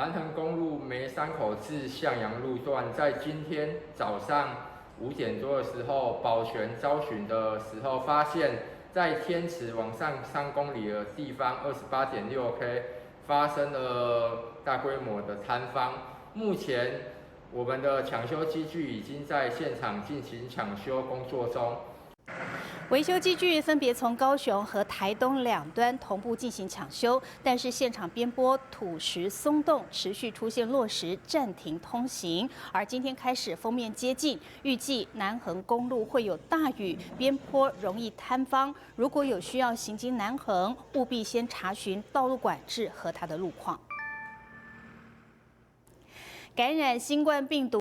南横公路梅山口至向阳路段，在今天早上5点多的时候，保全招巡的时候，发现在天池往上3公里的地方，28.6K 发生了大规模的坍方。目前我们的抢修机具已经在现场进行抢修工作中。维修机具分别从高雄和台东两端同步进行抢修，但是现场边坡土石松动，持续出现落石，暂停通行。而今天开始锋面接近，预计南横公路会有大雨，边坡容易坍方。如果有需要行经南横，务必先查询道路管制和它的路况。感染新冠病毒。